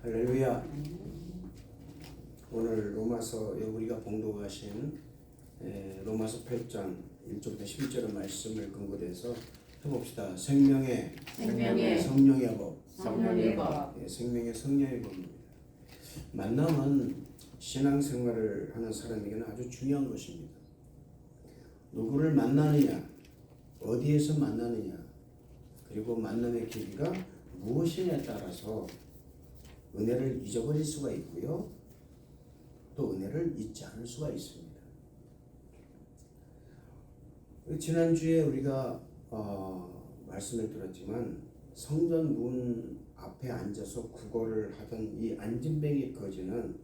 할렐루야. 오늘 로마서 우리가 봉독하신 로마서 8장 1절부터 11절의 말씀을 근거로 해서 해봅시다. 생명의 성령의 법. 성령의 법. 생명의 성령의 법입니다. 만남은 신앙생활을 하는 사람에게는 아주 중요한 것입니다. 누구를 만나느냐, 어디에서 만나느냐, 그리고 만남의 계기가 무엇이냐에 따라서 은혜를 잊어버릴 수가 있고요, 또 은혜를 잊지 않을 수가 있습니다. 지난주에 우리가 말씀을 들었지만 성전 문 앞에 앉아서 구걸을 하던 이 안진뱅이 거지는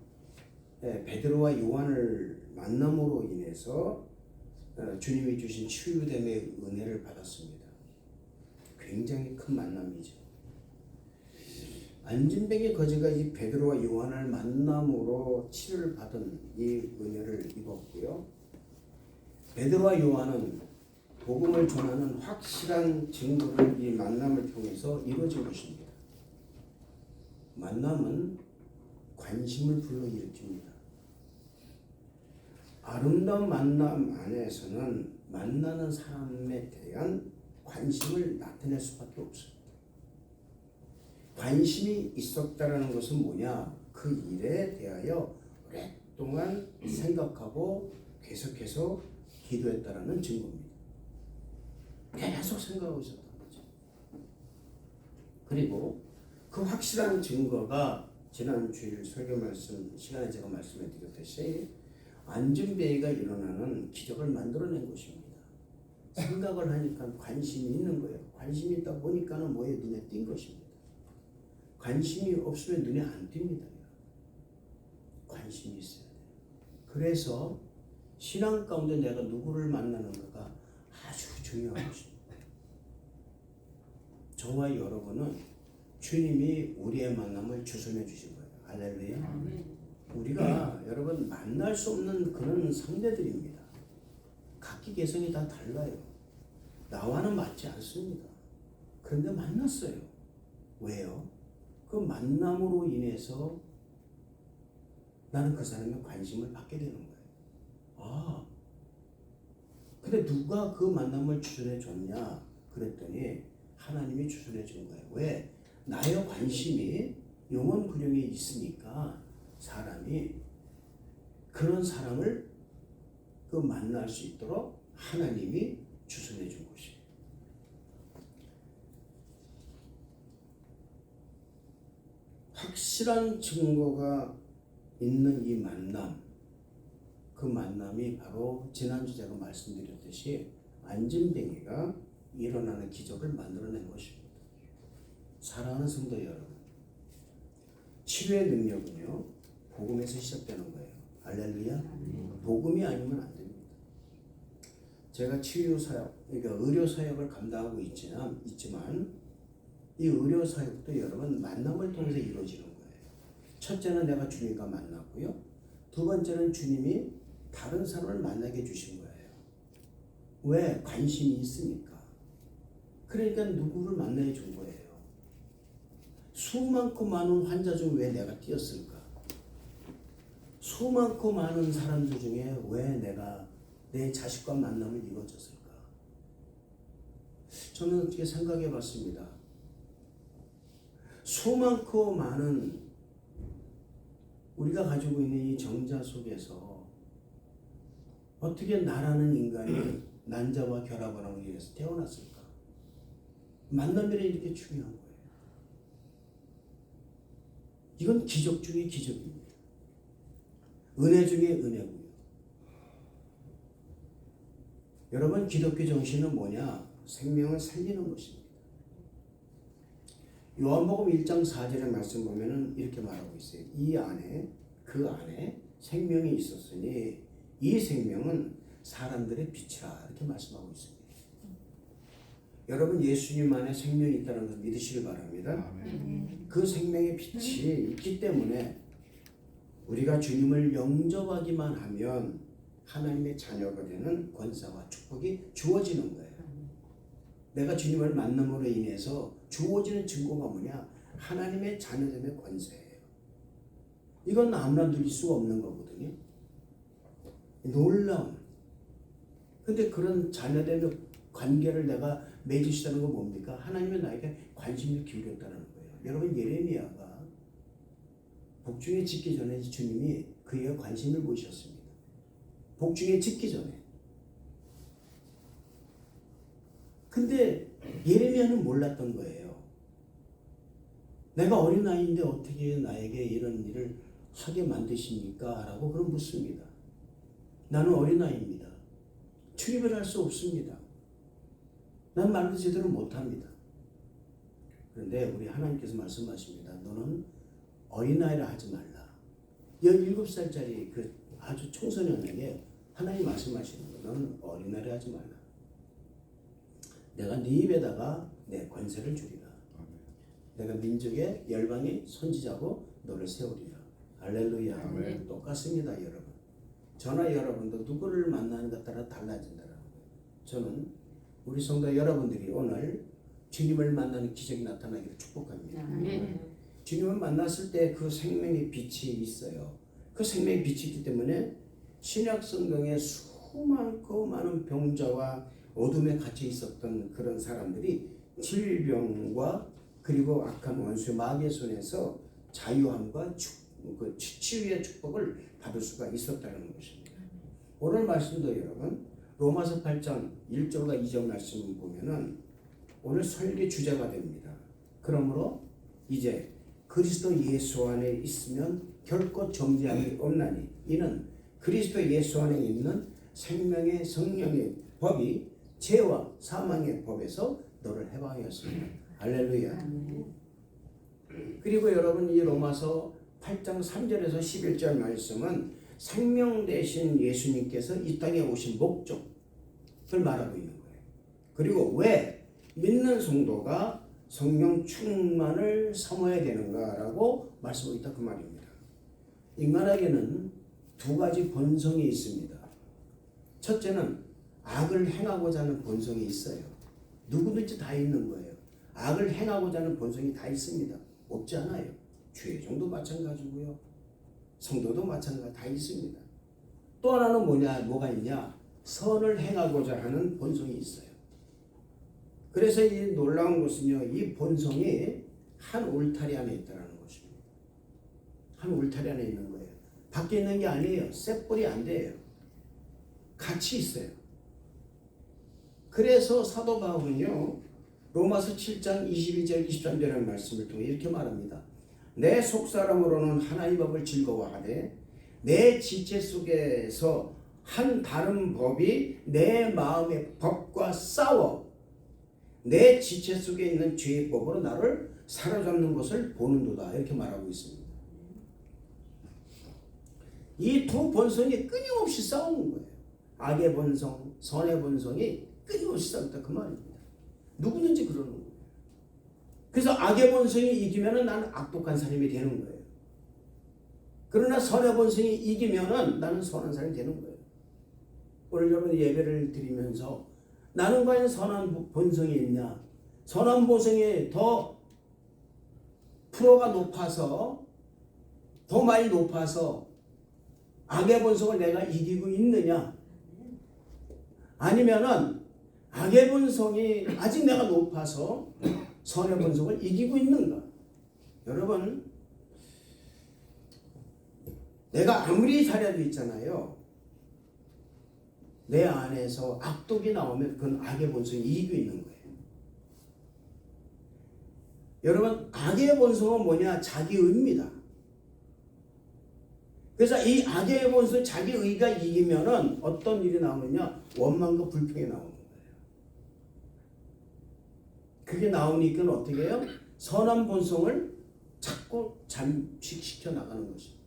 베드로와 요한을 만남으로 인해서 주님이 주신 치유됨의 은혜를 받았습니다. 굉장히 큰 만남이죠. 안진뱅이 거지가 이 베드로와 요한을 만남으로 치유를 받은 이 은혜를 입었고요. 베드로와 요한은 복음을 전하는 확실한 증거를 이 만남을 통해서 이루어진 것입니다. 만남은 관심을 불러일으킵니다. 아름다운 만남 안에서는 만나는 사람에 대한 관심을 나타낼 수밖에 없습니다. 관심이 있었다는 것은 뭐냐? 그 일에 대하여 오랫동안 생각하고 계속해서 기도했다는 증거입니다. 계속 생각하고 있었던 거죠. 그리고 그 확실한 증거가 지난 주일 설교 말씀 시간에 제가 말씀해 드렸듯이 안진뱅이가 일어나는 기적을 만들어낸 것입니다. 생각을 하니까 관심이 있는 거예요. 관심이 있다 보니까는 뭐에 눈에 띈 것입니다. 관심이 없으면 눈에 안 띕니다. 관심이 있어야 돼요. 그래서 신앙 가운데 내가 누구를 만나는가가 아주 중요한 것입니다. 저와 여러분은 주님이 우리의 만남을 주선해 주신 거예요. 할렐루야. 우리가 여러분 만날 수 없는 그런 상대들입니다. 각기 개성이 다 달라요. 나와는 맞지 않습니다. 그런데 만났어요. 왜요? 그 만남으로 인해서 나는 그 사람의 관심을 받게 되는 거예요. 근데 누가 그 만남을 주선해 줬냐? 그랬더니 하나님이 주선해 준 거예요. 왜? 나의 관심이 영혼 구령에 있으니까 사람이 그런 사람을 그 만날 수 있도록 하나님이 주선해 준 것이에요. 확실한 증거가 있는 이 만남, 그 만남이 바로 지난주 제가 말씀드렸듯이 안진뱅이가 일어나는 기적을 만들어낸 것입니다. 사랑하는 성도 여러분, 치료의 능력은요 복음에서 시작되는 거예요. 할렐루야. 복음이 아니면 안 됩니다. 제가 치유 사역, 그러니까 의료 사역을 감당하고 있지만 이 의료 사역도 여러분 만남을 통해서 이루어지는 거예요. 첫째는 내가 주님과 만났고요. 두 번째는 주님이 다른 사람을 만나게 해주신 거예요. 왜? 관심이 있으니까. 그러니까 누구를 만나게 준 거예요. 수많고 많은 환자 중 왜 내가 뛰었을까? 수많고 많은 사람들 중에 왜 내가 내 자식과 만남을 이루어졌을까? 저는 어떻게 생각해 봤습니다. 수많고 많은 우리가 가지고 있는 이 정자 속에서 어떻게 나라는 인간이 난자와 결합을 하기 위해서 태어났을까? 만남이란 이렇게 중요한 거예요. 이건 기적 중에 기적입니다. 은혜 중에 은혜고요. 여러분, 기독교 정신은 뭐냐? 생명을 살리는 것입니다. 요한복음 1장 4절의 말씀 보면은 이렇게 말하고 있어요. 그 안에 생명이 있었으니 이 생명은 사람들의 빛이라, 이렇게 말씀하고 있습니다. 여러분, 예수님 안에 생명이 있다는 걸 믿으시길 바랍니다. 그 생명의 빛이 있기 때문에 우리가 주님을 영접하기만 하면 하나님의 자녀가 되는 권세와 축복이 주어지는 거예요. 내가 주님을 만남으로 인해서 주어지는 증거가 뭐냐? 하나님의 자녀됨의 권세예요. 이건 아무나 누릴 수가 없는 거거든요. 놀라운. 근데 그런 자녀된 관계를 내가 맺으시다는 건 뭡니까? 하나님은 나에게 관심을 기울였다는 거예요. 여러분 예레미야가 복중에 짓기 전에 주님이 그에게 관심을 보이셨습니다. 복중에 짓기 전에. 근데 예레미야는 몰랐던 거예요. 내가 어린아이인데 어떻게 나에게 이런 일을 하게 만드십니까? 라고 그럼 묻습니다. 나는 어린아이입니다. 출입을 할 수 없습니다. 난 말도 제대로 못합니다. 그런데 우리 하나님께서 말씀하십니다. 너는 어린아이라 하지 말라. 17살짜리 그 아주 청소년에게 하나님 말씀하시는 거예요. 너는 어린아이라 하지 말라. 내가 네 입에다가 내 권세를 주리라. 내가 민족의 열방의 선지자고 너를 세우리라. 할렐루야. 아멘. 똑같습니다, 여러분. 저나 여러분도 누구를 만나는 것 따라 달라진다라는 거예요. 저는 우리 성도 여러분들이 오늘 주님을 만나는 기적이 나타나기를 축복합니다. 주님을 만났을 때 그 생명의 빛이 있어요. 그 생명의 빛이 있기 때문에 신약 성경에 수많고 많은 병자와 어둠에 갇혀 있었던 그런 사람들이 질병과 그리고 악한 원수 마귀의 손에서 자유함과 그 치유의 축복을 받을 수가 있었다는 것입니다. 오늘 말씀도 여러분 로마서 8장 1절과 2절 말씀을 보면은 오늘 설교 주제가 됩니다. 그러므로 이제 그리스도 예수 안에 있으면 결코 정죄함이 없나니 이는 그리스도 예수 안에 있는 생명의 성령의 법이 죄와 사망의 법에서 너를 해방하였습니다. 할렐루야. 그리고 여러분 이 로마서 8장 3절에서 11절 말씀은 생명 되신 예수님께서 이 땅에 오신 목적을 말하고 있는 거예요. 그리고 왜 믿는 성도가 성령 충만을 사모해야 되는가라고 말씀하고 있다 그 말입니다. 인간에게는 두 가지 본성이 있습니다. 첫째는 악을 행하고자 하는 본성이 있어요. 누구든지 다 있는 거예요. 악을 행하고자 하는 본성이 다 있습니다. 없지 않아요. 죄종도 마찬가지고요. 성도도 마찬가지 다 있습니다. 또 하나는 뭐가 있냐? 선을 행하고자 하는 본성이 있어요. 그래서 이 놀라운 것은요, 이 본성이 한 울타리 안에 있다는 것입니다. 한 울타리 안에 있는 거예요. 밖에 있는 게 아니에요. 쇳불이 안 돼요. 같이 있어요. 그래서 사도 바울은요, 로마서 7장 22절 23절의 말씀을 통해 이렇게 말합니다. 내 속사람으로는 하나님의 법을 즐거워하되 내 지체 속에서 한 다른 법이 내 마음의 법과 싸워 내 지체 속에 있는 죄의 법으로 나를 사로잡는 것을 보는도다. 이렇게 말하고 있습니다. 이 두 본성이 끊임없이 싸우는 거예요. 악의 본성, 선의 본성이 끊임없이 싸운다 그 말입니다. 누구든지 그러는 거예요. 그래서 악의 본성이 이기면은 나는 악독한 사람이 되는 거예요. 그러나 선의 본성이 이기면은 나는 선한 사람이 되는 거예요. 오늘 여러분 예배를 드리면서 나는 과연 선한 본성이 있냐? 선한 본성이 더 프로가 높아서 더 많이 높아서 악의 본성을 내가 이기고 있느냐? 아니면은 악의 본성이 아직 내가 높아서 선의 본성을 이기고 있는가? 여러분, 내가 아무리 잘해도 있잖아요. 내 안에서 악독이 나오면 그건 악의 본성이 이기고 있는 거예요. 여러분, 악의 본성은 뭐냐? 자기의입니다. 그래서 이 악의 본성, 자기의가 이기면은 어떤 일이 나오느냐? 원망과 불평이 나오는 거예요. 그게 나오니까 어떻게 해요? 선한 본성을 자꾸 잠식시켜 나가는 것입니다.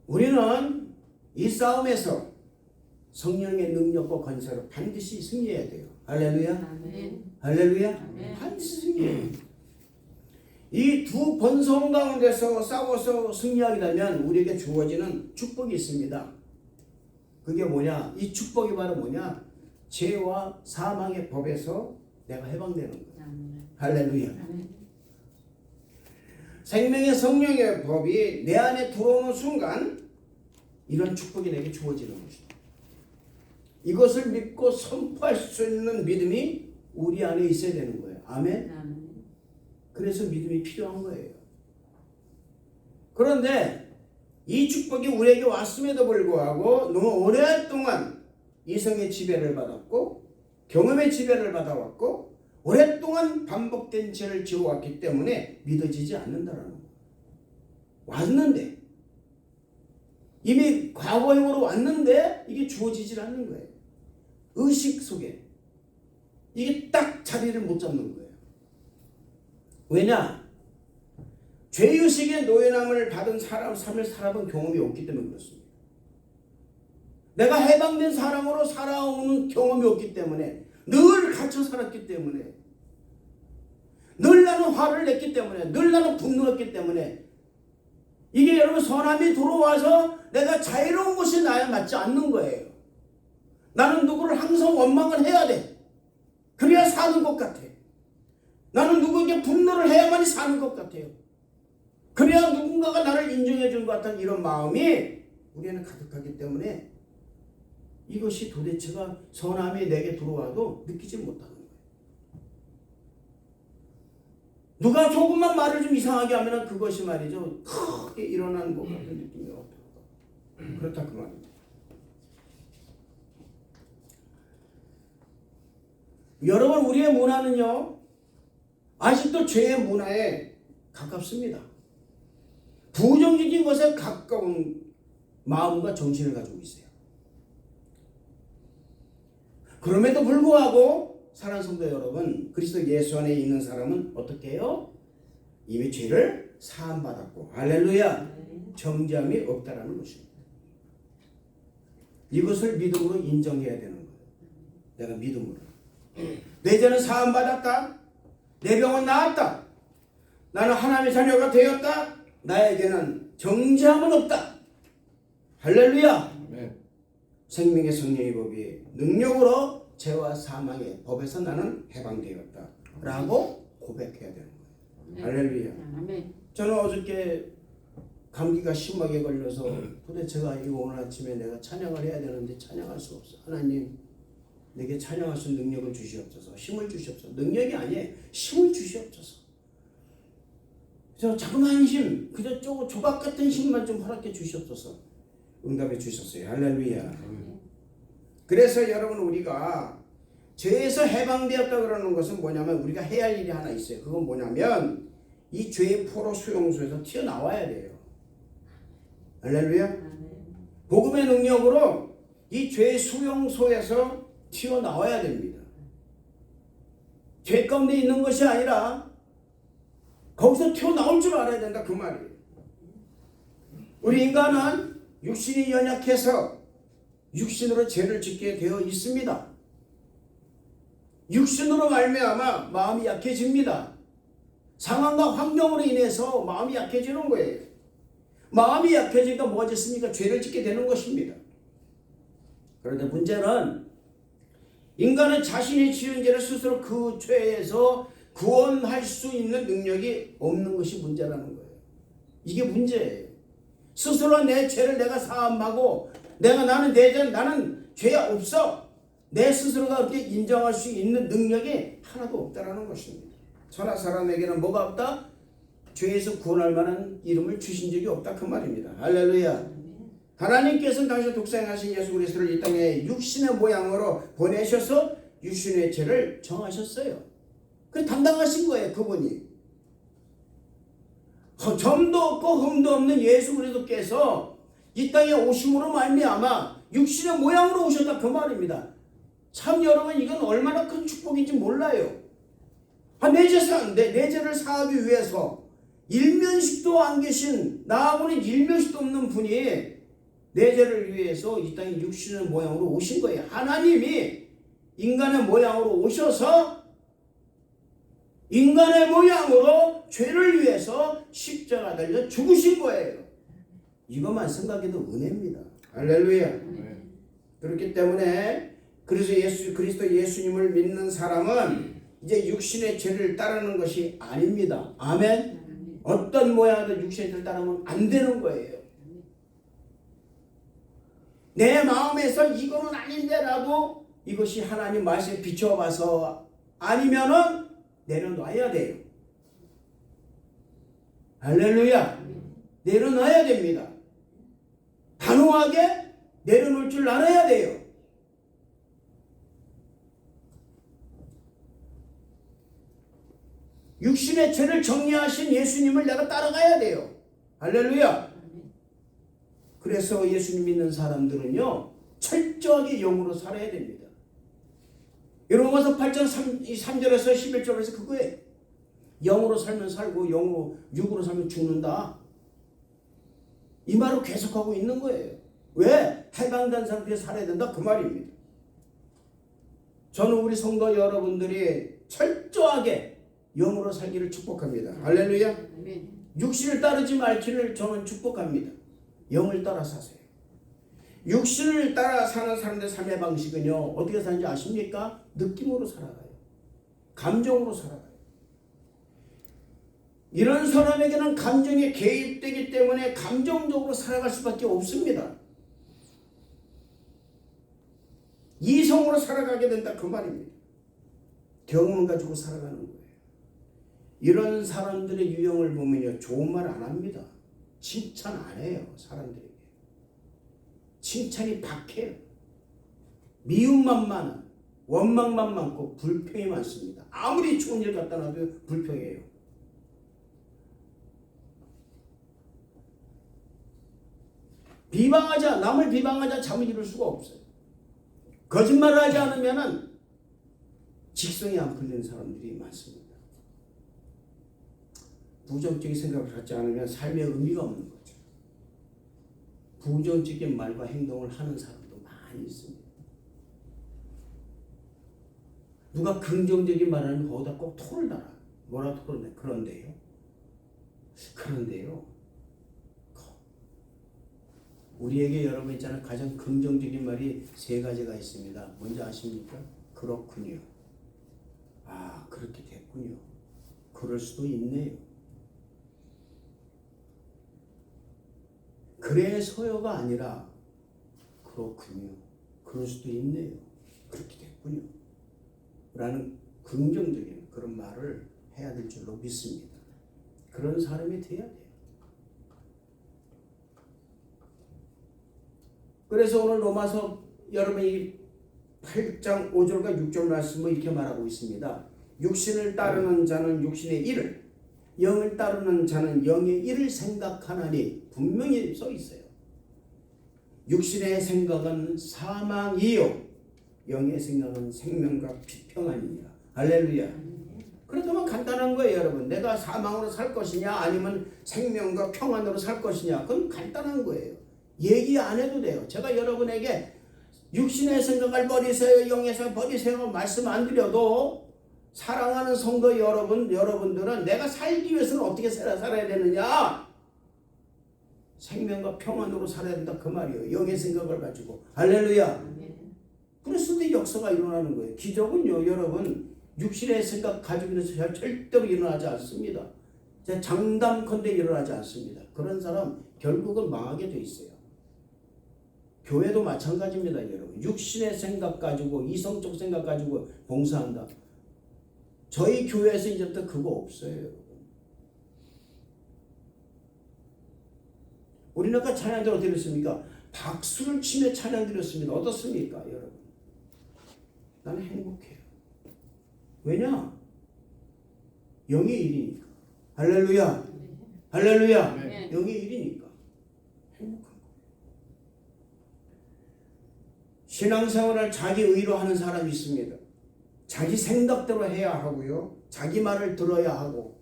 우리는 이 싸움에서 성령의 능력과 권세로 반드시 승리해야 돼요. 할렐루야. 아멘. 할렐루야. 아멘. 반드시 승리해요. 이 두 본성 가운데서 싸워서 승리하게 되면 우리에게 주어지는 축복이 있습니다. 그게 뭐냐? 이 축복이 바로 뭐냐? 죄와 사망의 법에서 내가 해방되는 거예요. 아멘. 할렐루야. 아멘. 생명의 성령의 법이 내 안에 들어오는 순간 이런 축복이 내게 주어지는 것이다. 이것을 믿고 선포할 수 있는 믿음이 우리 안에 있어야 되는 거예요. 아멘. 그래서 믿음이 필요한 거예요. 그런데 이 축복이 우리에게 왔음에도 불구하고 너무 오랫동안 이성의 지배를 받았고 경험의 지배를 받아왔고 오랫동안 반복된 죄를 지어왔기 때문에 믿어지지 않는다라는 거예요. 왔는데 이미 과거형으로 왔는데 이게 주어지질 않는 거예요. 의식 속에 이게 딱 자리를 못 잡는 거예요. 왜냐? 죄의식에 노예남을 받은 삶을 살아본 경험이 없기 때문에 그렇습니다. 내가 해방된 사람으로 살아오는 경험이 없기 때문에 늘 갇혀 살았기 때문에 늘 나는 화를 냈기 때문에 늘 나는 분노했기 때문에 이게 여러분 선함이 들어와서 내가 자유로운 것이 나야 맞지 않는 거예요. 나는 누구를 항상 원망을 해야 돼. 그래야 사는 것 같아. 나는 누구에게 분노를 해야만이 사는 것 같아요. 그래야 누군가가 나를 인정해 주는 것 같은 이런 마음이 우리는 가득하기 때문에 이것이 도대체가 선함이 내게 들어와도 느끼지 못하는 거예요. 누가 조금만 말을 좀 이상하게 하면 그것이 말이죠 크게 일어나는 것 같은 느낌이 없다. 그렇다 그 말입니다. 여러분 우리의 문화는요 아직도 죄의 문화에 가깝습니다. 부정적인 것에 가까운 마음과 정신을 가지고 있어요. 그럼에도 불구하고 사랑하는 성도 여러분, 그리스도 예수 안에 있는 사람은 어떻게 해요? 이미 죄를 사함받았고 할렐루야 정죄함이 없다라는 것입니다. 이것을 믿음으로 인정해야 되는 거예요. 내가 믿음으로 내 죄는 사함받았다. 내 병은 나았다. 나는 하나님의 자녀가 되었다. 나에게는 정죄함은 없다. 할렐루야. 생명의 성령의 법이 능력으로 죄와 사망의 법에서 나는 해방되었다 라고 고백해야 되는 거예요. 할렐루야. 저는 어저께 감기가 심하게 걸려서 도대체가 이거 오늘 아침에 내가 찬양을 해야 되는데 찬양할 수 없어. 하나님 내게 찬양할 수 있는 능력을 주시옵소서. 힘을 주시옵소서. 능력이 아니에요. 힘을 주시옵소서. 저 자그마한 힘, 그저 조각 같은 힘만 좀 허락해 주시옵소서. 응답해 주셨어요. 할렐루야. 그래서 여러분 우리가 죄에서 해방되었다 그러는 것은 뭐냐면 우리가 해야 할 일이 하나 있어요. 그건 뭐냐면 이 죄의 포로 수용소에서 튀어나와야 돼요. 할렐루야. 복음의 능력으로 이 죄의 수용소에서 튀어나와야 됩니다. 죄 가운데 있는 것이 아니라 거기서 튀어나올 줄 알아야 된다 그 말이에요. 우리 인간은 육신이 연약해서 육신으로 죄를 짓게 되어 있습니다. 육신으로 말미암아 마음이 약해집니다. 상황과 환경으로 인해서 마음이 약해지는 거예요. 마음이 약해지니까 뭐가 됐습니까? 죄를 짓게 되는 것입니다. 그런데 문제는 인간은 자신이 지은 죄를 스스로 그 죄에서 구원할 수 있는 능력이 없는 것이 문제라는 거예요. 이게 문제예요. 스스로 내 죄를 내가 사함하고 나는 내 죄 나는 죄 없어. 내 스스로가 그렇게 인정할 수 있는 능력이 하나도 없다라는 것입니다. 천하 사람에게는 뭐가 없다? 죄에서 구원할 만한 이름을 주신 적이 없다 그 말입니다. 할렐루야. 하나님께서는 당시 독생하신 예수 그리스도를 이 땅에 육신의 모양으로 보내셔서 육신의 죄를 정하셨어요. 그 담당하신 거예요 그분이. 점도 없고 흠도 없는 예수 그리스도께서 이 땅에 오심으로 말미암아 육신의 모양으로 오셨다 그 말입니다. 참 여러분 이건 얼마나 큰 축복인지 몰라요. 내 죄를 사하기 위해서 일면식도 안 계신 나하고는 일면식도 없는 분이 내 죄를 위해서 이 땅에 육신의 모양으로 오신 거예요. 하나님이 인간의 모양으로 오셔서 인간의 모양으로 죄를 위해서 십자가 달려 죽으신 거예요. 이것만 생각해도 은혜입니다. 할렐루야. 그렇기 때문에 그래서 그리스도 예수님을 믿는 사람은 이제 육신의 죄를 따르는 것이 아닙니다. 아멘. 어떤 모양도 육신의 뜻을 따르면 안 되는 거예요. 내 마음에서 이거는 아닌데라도 이것이 하나님 말씀에 비춰봐서 아니면은 내려놔야 돼요. 할렐루야. 내려놔야 됩니다. 단호하게 내려놓을 줄 알아야 돼요. 육신의 죄를 정리하신 예수님을 내가 따라가야 돼요. 할렐루야. 그래서 예수님 믿는 사람들은요 철저하게 영으로 살아야 됩니다. 로마서 8장 3절에서 11절에서 그거예요. 영으로 살면 살고 영으로 육으로 살면 죽는다. 이 말을 계속하고 있는 거예요. 왜? 해방된 상태에 살아야 된다 그 말입니다. 저는 우리 성도 여러분들이 철저하게 영으로 살기를 축복합니다. 할렐루야. 육신을 따르지 말기를 저는 축복합니다. 영을 따라 사세요. 육신을 따라 사는 사람들의 삶의 방식은요 어떻게 사는지 아십니까? 느낌으로 살아가요. 감정으로 살아가요. 이런 사람에게는 감정이 개입되기 때문에 감정적으로 살아갈 수밖에 없습니다. 이성으로 살아가게 된다 그 말입니다. 경험 가지고 살아가는 거예요. 이런 사람들의 유형을 보면요 좋은 말 안 합니다. 칭찬 안 해요. 사람들에게 칭찬이 박해요. 미움만 많아. 원망만 많고 불평이 많습니다. 아무리 좋은 일 갖다 놔도 불평해요. 비방하자, 남을 비방하자 잠을 이룰 수가 없어요. 거짓말을 하지 않으면 직성이 안 풀리는 사람들이 많습니다. 부정적인 생각을 갖지 않으면 삶의 의미가 없는 거죠. 부정적인 말과 행동을 하는 사람도 많이 있습니다. 누가 긍정적인 말을 하면 거기다 꼭 토를 달아. 뭐라 토를 내? 그런데요. 우리에게 여러분 있잖아요. 가장 긍정적인 말이 세 가지가 있습니다. 뭔지 아십니까? 그렇군요. 아, 그렇게 됐군요. 그럴 수도 있네요. 그래서요가 아니라 그렇군요. 그럴 수도 있네요. 그렇게 됐군요. 라는 긍정적인 그런 말을 해야 될 줄로 믿습니다. 그런 사람이 돼야 돼요. 그래서 오늘 로마서 여러분이 8장 5절과 6절 말씀을 이렇게 말하고 있습니다. 육신을 따르는 자는 육신의 일을, 영을 따르는 자는 영의 일을 생각하나니 분명히 써 있어요. 육신의 생각은 사망이요 영의 생각은 생명과 평안이니라. 할렐루야. 그렇다면 간단한 거예요, 여러분. 내가 사망으로 살 것이냐 아니면 생명과 평안으로 살 것이냐, 그건 간단한 거예요. 얘기 안 해도 돼요. 제가 여러분에게 육신의 생각을 버리세요, 영의 생각을 버리세요 말씀 안 드려도 사랑하는 성도 여러분들은 내가 살기 위해서는 어떻게 살아야 되느냐? 생명과 평안으로 살아야 된다 그 말이에요. 영의 생각을 가지고. 할렐루야. 그랬을 때 역사가 일어나는 거예요. 기적은요 여러분 육신의 생각 가지고 있는 절대로 일어나지 않습니다. 장담컨대 일어나지 않습니다. 그런 사람 결국은 망하게 돼 있어요. 교회도 마찬가지입니다, 여러분. 육신의 생각 가지고 이성적 생각 가지고 봉사한다. 저희 교회에서 이제부터 그거 없어요, 여러분. 우리는 아까 찬양들 어떻게 드렸습니까? 박수를 치며 찬양 드렸습니다. 어떻습니까, 여러분? 나는 행복해요. 왜냐? 영의 일이니까. 할렐루야. 할렐루야. 네. 영의 일이니까. 행복한 거예요. 신앙생활을 자기 의로 하는 사람이 있습니다. 자기 생각대로 해야 하고요. 자기 말을 들어야 하고.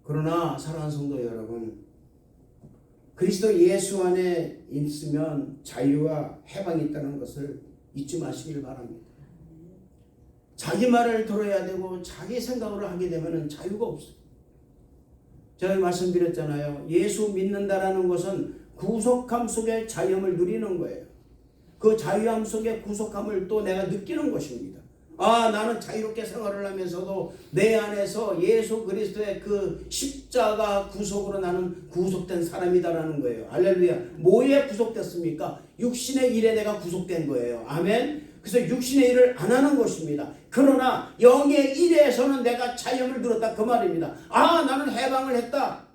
그러나 사랑하는 성도 여러분, 그리스도 예수 안에 있으면 자유와 해방이 있다는 것을 잊지 마시길 바랍니다. 자기 말을 들어야 되고 자기 생각으로 하게 되면 자유가 없어요. 제가 말씀드렸잖아요. 예수 믿는다라는 것은 구속함 속에 자유함을 누리는 거예요. 그 자유함 속에 구속함을 또 내가 느끼는 것입니다. 나는 자유롭게 생활을 하면서도 내 안에서 예수 그리스도의 그 십자가 구속으로 나는 구속된 사람이다라는 거예요. 할렐루야. 뭐에 구속됐습니까? 육신의 일에 내가 구속된 거예요. 아멘. 그래서 육신의 일을 안 하는 것입니다. 그러나 영의 일에서는 내가 자유를 누렸다 그 말입니다. 나는 해방을 했다.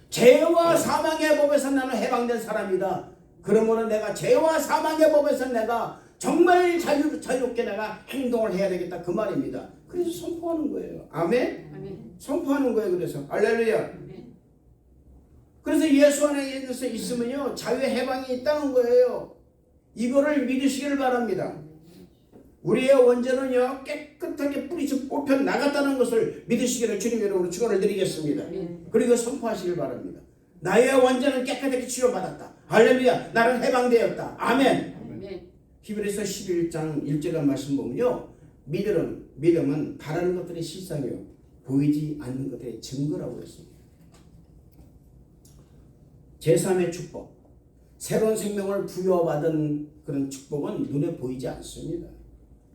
죄와 사망의 법에서 나는 해방된 사람이다. 그러므로 내가 죄와 사망의 법에서 내가 정말 자유롭게 내가 행동을 해야 되겠다 그 말입니다. 그래서 선포하는 거예요. 아멘? 아멘. 선포하는 거예요. 그래서 할렐루야. 아멘. 그래서 예수 안에서 있으면요 자유의 해방이 있다는 거예요. 이거를 믿으시기를 바랍니다. 우리의 원죄는요 깨끗하게 뿌리쳐 뽑혀 나갔다는 것을 믿으시기를 주님의 이름으로 축원을 드리겠습니다. 그리고 선포하시길 바랍니다. 나의 원죄는 깨끗하게 치료받았다. 할렐루야. 나는 해방되었다. 아멘. 히브리서 11장 1절의 말씀 보면요 믿음은 바라는 것들의 실상이요 보이지 않는 것들의 증거라고 했습니다. 제3의 축복, 새로운 생명을 부여받은 그런 축복은 눈에 보이지 않습니다.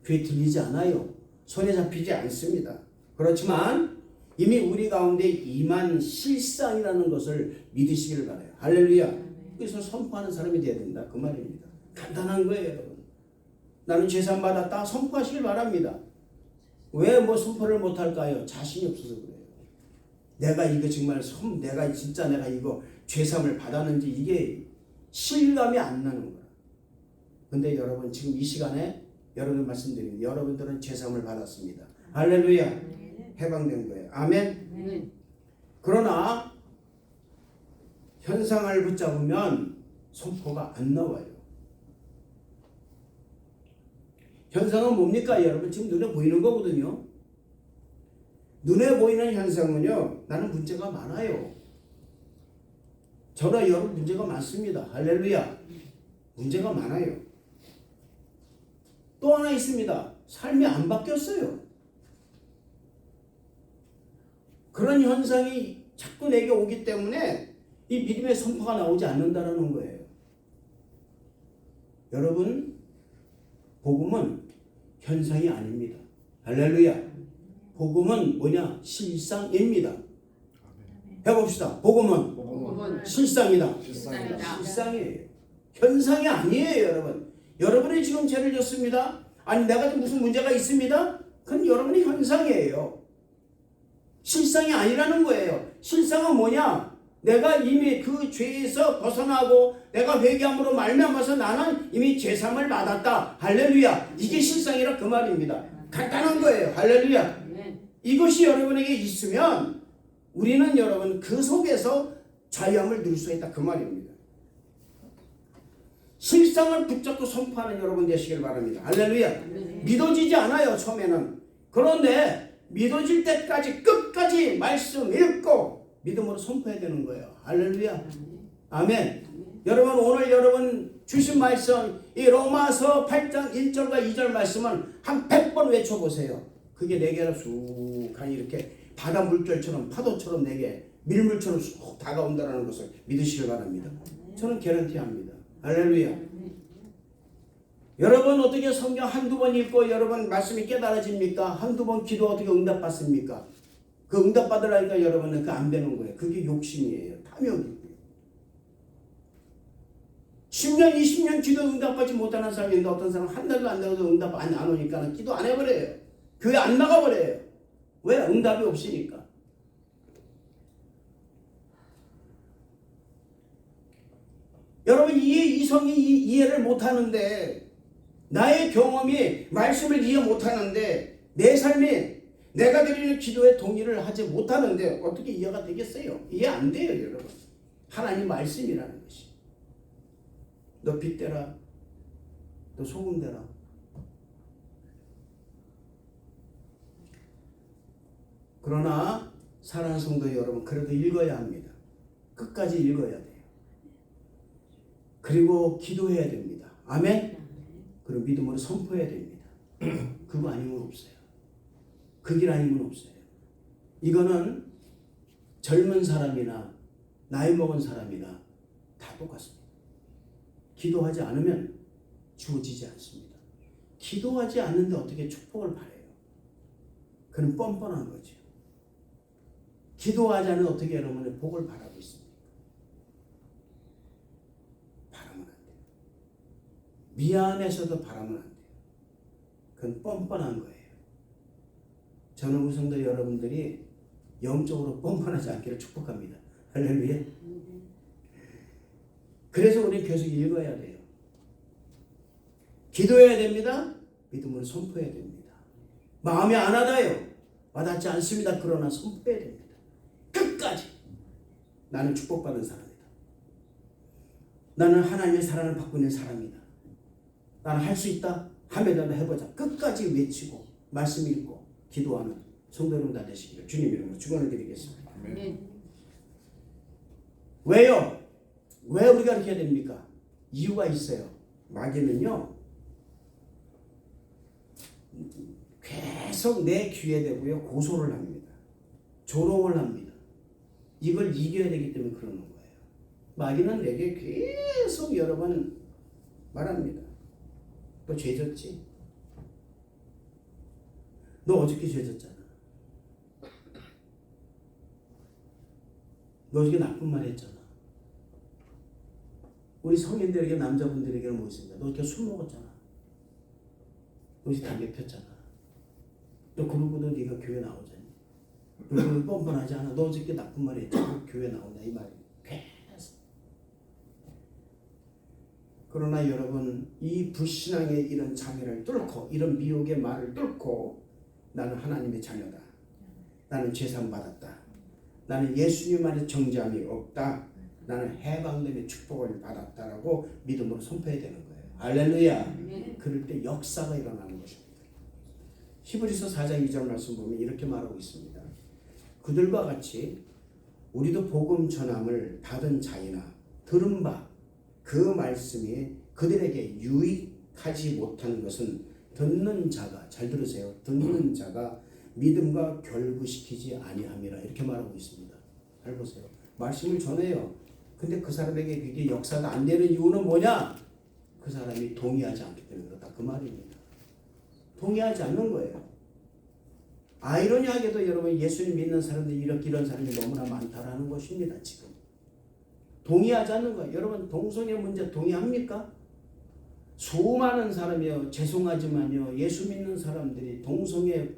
귀에 들리지 않아요. 손에 잡히지 않습니다. 그렇지만 이미 우리 가운데 임한 실상이라는 것을 믿으시기를 바라요. 할렐루야. 그래서 선포하는 사람이 되어야 된다 그 말입니다. 간단한 거예요 여러분. 나는 죄산 받았다 선포하시길 바랍니다. 왜 선포를 못할까요? 자신이 없어서 그래요. 내가 이거 정말 내가 진짜 내가 이거 죄삼을 받았는지 이게 실감이 안 나는 거야. 근데 여러분 지금 이 시간에 여러분 말씀드립니다. 여러분들은 죄삼을 받았습니다. 할렐루야. 해방된 거예요. 아멘. 그러나 현상을 붙잡으면 선포가 안 나와요. 현상은 뭡니까 여러분? 지금 눈에 보이는 거거든요. 눈에 보이는 현상은요 나는 문제가 많아요. 저나 여러분 문제가 많습니다. 할렐루야. 문제가 많아요. 또 하나 있습니다. 삶이 안 바뀌었어요. 그런 현상이 자꾸 내게 오기 때문에 이 믿음의 선포가 나오지 않는다는 거예요. 여러분 복음은 현상이 아닙니다. 할렐루야. 복음은 뭐냐? 실상입니다. 해봅시다. 복음은 실상이다. 실상이에요. 현상이 아니에요 여러분. 여러분이 지금 죄를 졌습니다. 아니 내가 무슨 문제가 있습니다. 그건 여러분의 현상이에요. 실상이 아니라는 거예요. 실상은 뭐냐? 내가 이미 그 죄에서 벗어나고 내가 회개함으로 말미암아서 나는 이미 죄삼을 받았다. 할렐루야. 이게 실상이라 그 말입니다. 간단한 거예요. 할렐루야. 이것이 여러분에게 있으면 우리는 여러분 그 속에서 자유함을 누릴 수 있다 그 말입니다. 실상을 붙잡고 선포하는 여러분 되시길 바랍니다. 할렐루야. 믿어지지 않아요 처음에는. 그런데 믿어질 때까지 끝까지 말씀 읽고 믿음으로 선포해야 되는 거예요. 할렐루야. 아멘. 여러분 오늘 여러분 주신 말씀 이 로마서 8장 1절과 2절 말씀은 한 100번 외쳐보세요. 그게 내게 쑥하니 이렇게 바다 물결처럼 파도처럼 내게 밀물처럼 쑥 다가온다는 것을 믿으시길 바랍니다. 저는 개런티합니다. 할렐루야. 여러분 어떻게 성경 한두 번 읽고 여러분 말씀이 깨달아집니까? 한두 번 기도 어떻게 응답받습니까? 그 응답받으라니까 여러분은 그 안 되는 거예요. 그게 욕심이에요. 탐욕이에요. 10년 20년 기도 응답받지 못하는 사람이 있는데 어떤 사람은 한 달도 안 되고도 응답 안 오니까 기도 안 해버려요. 교회 안 나가버려요. 왜? 응답이 없으니까. 여러분 이성이 이해를 못하는데 나의 경험이 말씀을 이해 못하는데 내 삶이 내가 드리는 기도에 동의를 하지 못하는데 어떻게 이해가 되겠어요? 이해 안 돼요 여러분. 하나님 말씀이라는 것이. 너 빗대라. 너 소금대라. 그러나 사랑하는 성도 여러분 그래도 읽어야 합니다. 끝까지 읽어야 돼요. 그리고 기도해야 됩니다. 아멘. 그리고 믿음으로 선포해야 됩니다. 그거 아니면 없어요. 그 길 아니면 없어요. 이거는 젊은 사람이나 나이 먹은 사람이나 다 똑같습니다. 기도하지 않으면 주어지지 않습니다. 기도하지 않는데 어떻게 축복을 바래요? 그는 뻔뻔한 거죠. 기도하지 않는데 어떻게 여러분의 복을 바라고 있습니까? 바라면 안 돼요. 미안해서도 바라면 안 돼요. 그건 뻔뻔한 거예요. 저는 우리 성도 여러분들이 영적으로 뻔뻔하지 않기를 축복합니다. 할렐루야. 그래서 우리 계속 읽어야 돼요. 기도해야 됩니다. 믿음으로 선포해야 됩니다. 마음이 안 와닿아요. 와닿지 않습니다. 그러나 선포해야 됩니다. 끝까지 나는 축복받은 사람이다. 나는 하나님의 사랑을 받고 있는 사람이다. 나는 할 수 있다. 함에도 해보자. 끝까지 외치고 말씀 읽고 기도하는 성도 여러분 다 되시기를 주님 이름으로 축원을 드리겠습니다. 왜요? 왜 우리가 이렇게 해야 됩니까? 이유가 있어요. 마귀는요 계속 내 귀에 대고요 고소를 합니다. 조롱을 합니다. 이걸 이겨야 되기 때문에 그러는 거예요. 마귀는 내게 계속 여러 번 말합니다. 너 죄졌지? 너 어저께 죄졌잖아. 너 어저께 나쁜 말 했잖아. 우리 성인들에게 남자분들에게는 뭐 있습니까? 너 어저께 술 먹었잖아. 너 어저께 담배 폈잖아. 너 그러고도 네가 교회 나오잖니. 너 뻔뻔하지 않아. 너 어저께 나쁜 말 했잖아. 교회 나오냐 이 말이 계속. 그러나 여러분 이 불신앙의 이런 장애를 뚫고 이런 미혹의 말을 뚫고 나는 하나님의 자녀다. 나는 죄산 받았다. 나는 예수님 안에 정죄함이 없다. 나는 해방됨의 축복을 받았다라고 믿음으로 선포해야 되는 거예요. 할렐루야. 그럴 때 역사가 일어나는 것입니다. 히브리서 4장 2절 말씀 보면 이렇게 말하고 있습니다. 그들과 같이 우리도 복음 전함을 받은 자이나 들은 바 그 말씀이 그들에게 유익하지 못한 것은 듣는 자가 잘 들으세요. 듣는 자가 믿음과 결부시키지 아니함이라 이렇게 말하고 있습니다. 잘 보세요. 말씀을 전해요. 근데 그 사람에게 그게 역사가 안 되는 이유는 뭐냐? 그 사람이 동의하지 않기 때문에 그렇다. 그 말입니다. 동의하지 않는 거예요. 아이러니하게도 여러분 예수님 믿는 사람들이 이런 사람이 너무나 많다라는 것입니다. 지금. 동의하지 않는 거예요. 여러분 동성애 문제 동의합니까? 수많은 사람이요. 죄송하지만요. 예수 믿는 사람들이 동성애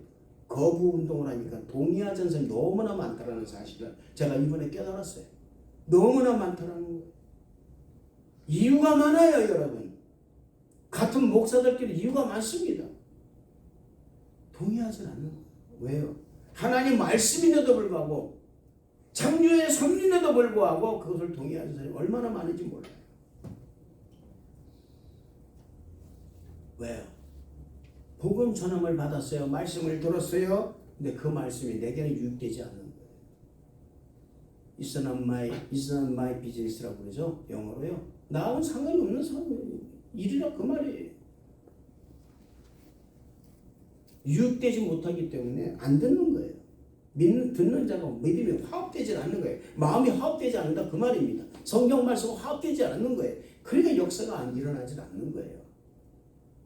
거부 운동을 하니까 동의하지 않는 사람이 너무나 많다라는 사실을 제가 이번에 깨달았어요. 너무나 많다라는 거예요. 이유가 많아요, 여러분. 같은 목사들끼리 이유가 많습니다. 동의하지 않는 거예요. 왜요? 하나님 말씀인데도 불구하고 창조의 섭리인데도 불구하고 그것을 동의하는 사람이 얼마나 많은지 몰라요. 왜요? 복음 전함을 받았어요. 말씀을 들었어요. 근데 그 말씀이 내게는 유익되지 않는 거예요. It's not my business라고 그러죠. 영어로요. 나하고는 상관이 없는 사람이에요. 일이라 그 말이에요. 유익되지 못하기 때문에 안 듣는 거예요. 듣는 자가 믿음이 화합되지 않는 거예요. 마음이 화합되지 않는다 그 말입니다. 성경 말씀과 화합되지 않는 거예요. 그러니까 역사가 안 일어나지 않는 거예요.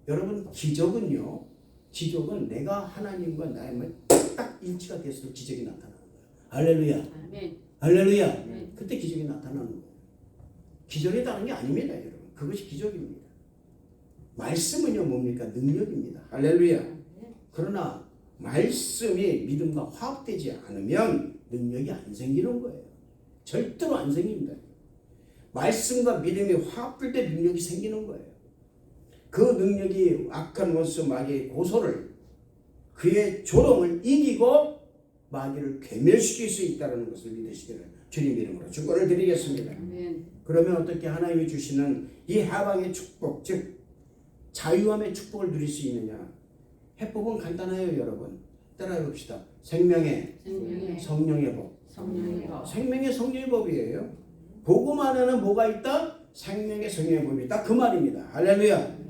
여러분 기적은요. 기적은 내가 하나님과 나의 말 딱 일치가 됐을 때 기적이 나타나는 거예요. 할렐루야. 아멘. 할렐루야. 아멘. 그때 기적이 나타나는 거예요. 기적이 다른 게 아닙니다, 여러분. 그것이 기적입니다. 말씀은요 뭡니까? 능력입니다. 할렐루야. 그러나 말씀이 믿음과 화합되지 않으면 능력이 안 생기는 거예요. 절대로 안 생깁니다. 말씀과 믿음이 화합될 때 능력이 생기는 거예요. 그 능력이 악한 원수 마귀의 고소를 그의 조롱을 이기고 마귀를 괴멸시킬 수 있다는 것을 믿으시기를 주님 이름으로 축복을 드리겠습니다. 아멘. 그러면 어떻게 하나님이 주시는 이 해방의 축복 즉 자유함의 축복을 누릴 수 있느냐? 해법은 간단해요, 여러분. 따라해 봅시다. 생명의 성령의 법. 생명의 성령의 법이에요. 복음 안에는 뭐가 있다? 생명의 성령의 법이 있다. 그 말입니다. 할렐루야.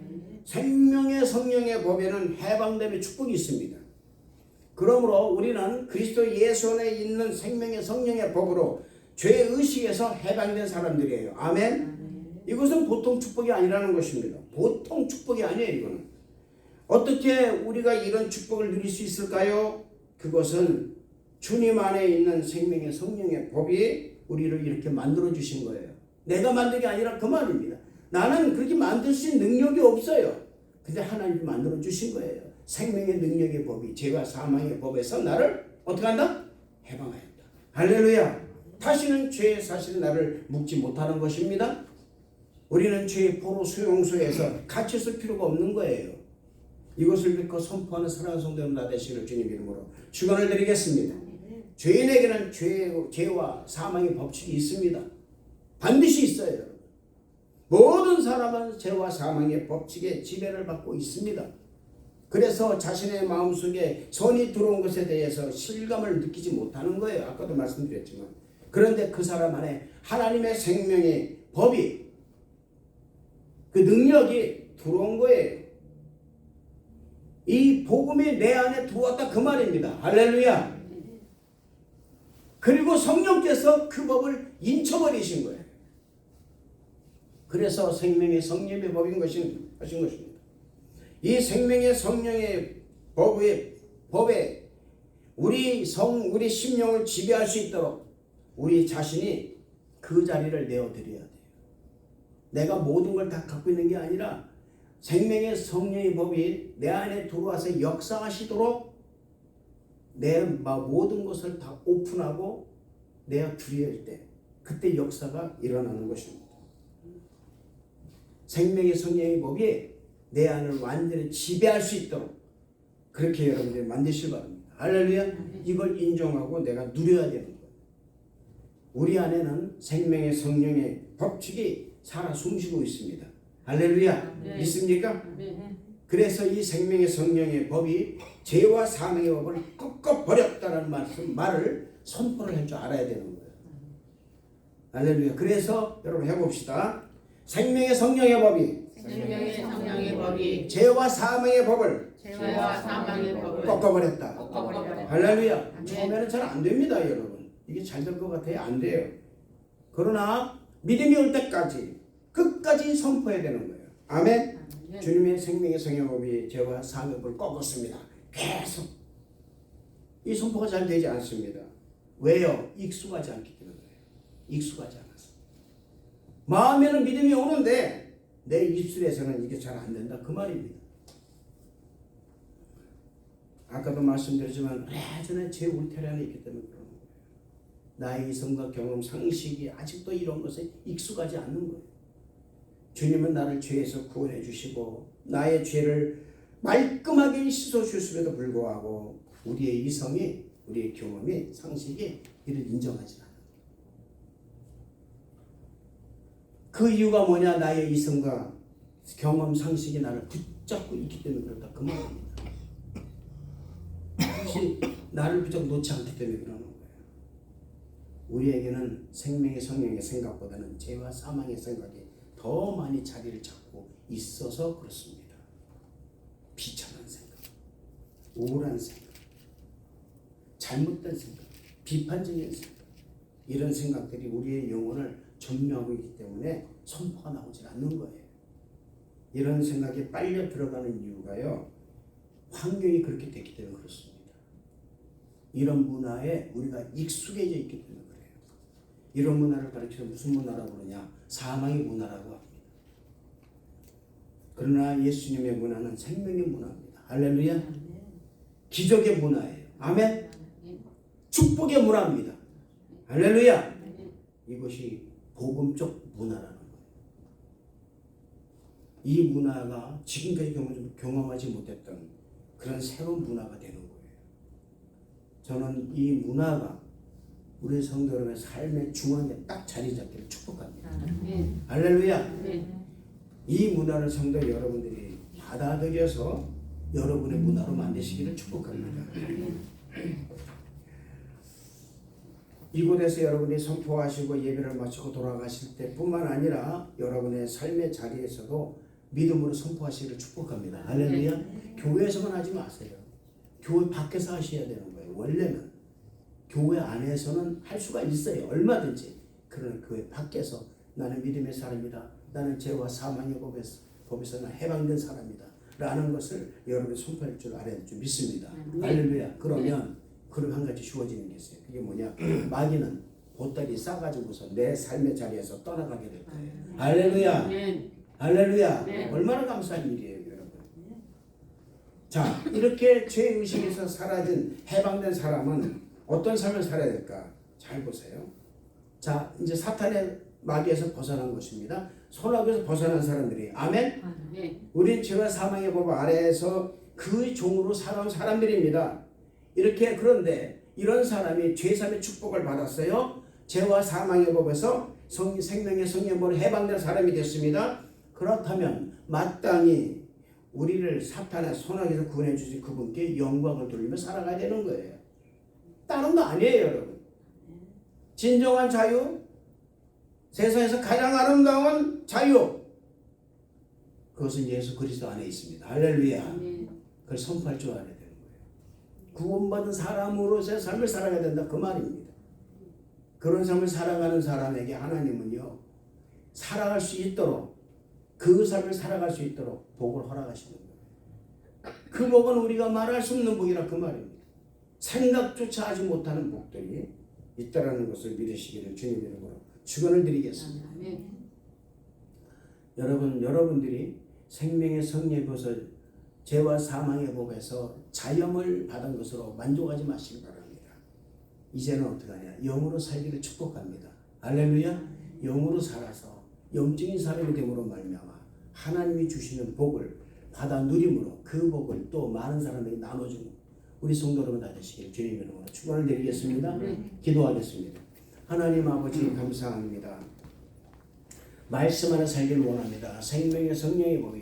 생명의 성령의 법에는 해방됨의 축복이 있습니다. 그러므로 우리는 그리스도 예수 안에 있는 생명의 성령의 법으로 죄의식에서 해방된 사람들이에요. 아멘. 이것은 보통 축복이 아니라는 것입니다. 보통 축복이 아니에요. 이거는 어떻게 우리가 이런 축복을 누릴 수 있을까요? 그것은 주님 안에 있는 생명의 성령의 법이 우리를 이렇게 만들어 주신 거예요. 내가 만든 게 아니라 그 말입니다. 나는 그렇게 만들 수 있는 능력이 없어요. 근데 하나님이 만들어 주신 거예요. 생명의 능력의 법이 죄와 사망의 법에서 나를 어떻게 한다? 해방하였다. 할렐루야. 다시는 죄의 사실은 나를 묶지 못하는 것입니다. 우리는 죄의 포로 수용소에서 갇혀 있을 필요가 없는 거예요. 이것을 믿고 선포하는 사랑하는 성도 여러분 다 되시기를 주님 이름으로 축원을 드리겠습니다. 죄인에게는 죄와 사망의 법칙이 있습니다. 반드시 있어요. 여러분. 모든 사람은 죄와 사망의 법칙에 지배를 받고 있습니다. 그래서 자신의 마음속에 선이 들어온 것에 대해서 실감을 느끼지 못하는 거예요. 아까도 말씀드렸지만. 그런데 그 사람 안에 하나님의 생명의 법이, 그 능력이 들어온 거예요. 이 복음이 내 안에 들어왔다 그 말입니다. 할렐루야. 그리고 성령께서 그 법을 인쳐버리신 거예요. 그래서 생명의 성령의 법인 하신 것입니다. 이 생명의 성령의 법에 우리 심령을 지배할 수 있도록 우리 자신이 그 자리를 내어드려야 돼요. 내가 모든 걸 다 갖고 있는 게 아니라 생명의 성령의 법이 내 안에 들어와서 역사하시도록 내 모든 것을 다 오픈하고 내어 드릴 때 그때 역사가 일어나는 것입니다. 생명의 성령의 법이 내 안을 완전히 지배할 수 있도록 그렇게 여러분들이 만드시기 바랍니다. 할렐루야. 이걸 인정하고 내가 누려야 되는 거예요. 우리 안에는 생명의 성령의 법칙이 살아 숨쉬고 있습니다. 할렐루야. 네. 믿습니까? 네. 그래서 이 생명의 성령의 법이 죄와 사망의 법을 꺾어버렸다는 말을 선포를 할 줄 알아야 되는 거예요. 할렐루야. 그래서 여러분 해봅시다. 생명의 성령의 법이 죄와 사망의 법을 꺾어버렸다. 할렐루야. 처음에는 잘 안 됩니다, 여러분. 이게 잘 될 것 같아요? 안 돼요. 그러나 믿음이 올 때까지 끝까지 선포해야 되는 거예요. 아멘. 주님의 생명의 성령법이 죄와 사망의 법을 꺾었습니다. 계속 이 선포가 잘 되지 않습니다. 왜요? 익숙하지 않기 때문에. 익숙하지 않아서. 마음에는 믿음이 오는데 내 입술에서는 이게 잘 안 된다 그 말입니다. 아까도 말씀드렸지만 예전에 제 울타리 안에 있기 때문에 그런 거예요. 나의 이성과 경험, 상식이 아직도 이런 것에 익숙하지 않는 거예요. 주님은 나를 죄에서 구원해 주시고 나의 죄를 말끔하게 씻어 주심에도 불구하고 우리의 이성이, 우리의 경험이, 상식이 이를 인정하지 않아요. 그 이유가 뭐냐? 나의 이성과 경험, 상식이 나를 붙잡고 있기 때문에 그렇다 그 말입니다. 혹시 나를 붙잡고 놓지 않기 때문에 그러는 거예요. 우리에게는 생명의 성령의 생각보다는 죄와 사망의 생각이 더 많이 자리를 잡고 있어서 그렇습니다. 비참한 생각, 우울한 생각, 잘못된 생각, 비판적인 생각, 이런 생각들이 우리의 영혼을 점령하고 있기 때문에 선포가 나오지 않는 거예요. 이런 생각이 빨려 들어가는 이유가요, 환경이 그렇게 됐기 때문에 그렇습니다. 이런 문화에 우리가 익숙해져 있기 때문에 그래요. 이런 문화를 가르쳐서 무슨 문화라고 그러냐? 사망의 문화라고 합니다. 그러나 예수님의 문화는 생명의 문화입니다. 할렐루야. 기적의 문화예요. 아멘. 축복의 문화입니다. 할렐루야. 이것이 복음적 문화라는 거예요. 이 문화가 지금까지 경험하지 못했던 그런 새로운 문화가 되는 거예요. 저는 이 문화가 우리 성도 여러분의 삶의 중앙에 딱 자리 잡기를 축복합니다. 할렐루야. 이 문화를 성도 여러분들이 받아들여서 여러분의 문화로 만드시기를 축복합니다. 이곳에서 여러분이 선포하시고 예배를 마치고 돌아가실 때뿐만 아니라 여러분의 삶의 자리에서도 믿음으로 선포하시기를 축복합니다. 할렐루야. 교회에서만 하지 마세요. 교회 밖에서 하셔야 되는 거예요. 원래는 교회 안에서는 할 수가 있어요. 얼마든지. 그러나 교회 밖에서 나는 믿음의 사람이다. 나는 죄와 사망의 법에서 난 해방된 사람이다. 라는 것을 여러분이 손팔 줄 알아야 줄 믿습니다. 할렐루야. 그러면 그럼 한 가지 주어지는 게 있어요. 그게 뭐냐? 마귀는 보따리 싸가지고서 내 삶의 자리에서 떠나가게 될 거예요. 할렐루야. 할렐루야. 얼마나 감사한 일이에요, 여러분. 자, 이렇게 죄의식에서 사라진 해방된 사람은 어떤 삶을 살아야 될까? 잘 보세요. 자, 이제 사탄의 마귀에서 벗어난 것입니다. 손아귀에서 벗어난 사람들이 아멘. 우린 죄와 사망의 법 아래에서 그 종으로 살아온 사람들입니다. 이렇게 그런데 이런 사람이 죄사함의 축복을 받았어요. 죄와 사망의 법에서 생명의 성령으로 해방된 사람이 됐습니다. 그렇다면 마땅히 우리를 사탄의 손아귀에서 구원해 주신 그분께 영광을 돌리며 살아가야 되는 거예요. 다른 거 아니에요, 여러분. 진정한 자유, 세상에서 가장 아름다운 자유, 그것은 예수 그리스도 안에 있습니다. 할렐루야. 그걸 선포할 줄 알아야 되는 거예요. 구원받은 사람으로서의 삶을 살아가야 된다, 그 말입니다. 그런 삶을 살아가는 사람에게 하나님은요, 살아갈 수 있도록, 그 삶을 살아갈 수 있도록 복을 허락하시는 거예요. 그 복은 우리가 말할 수 없는 복이라 그 말입니다. 생각조차 하지 못하는 복들이 있다라는 것을 믿으시기를 주님 이름으로 축원을 드리겠습니다. 여러분들이 생명의 성령의 것을 죄와 사망의 법에서 자영을 받은 것으로 만족하지 마시기 바랍니다. 이제는 어떻게 하냐? 영으로 살기를 축복합니다. 할렐루야. 영으로 살아서 영적인 사람이 됨으로 말미암아 하나님이 주시는 복을 받아 누림으로 그 복을 또 많은 사람에게 나눠주는 우리 성도 여러분 다 되시길 주님 이름으로 축원을 드리겠습니다. 기도하겠습니다. 하나님 아버지 감사합니다. 말씀 안에 살기를 원합니다. 생명의 성령의 복이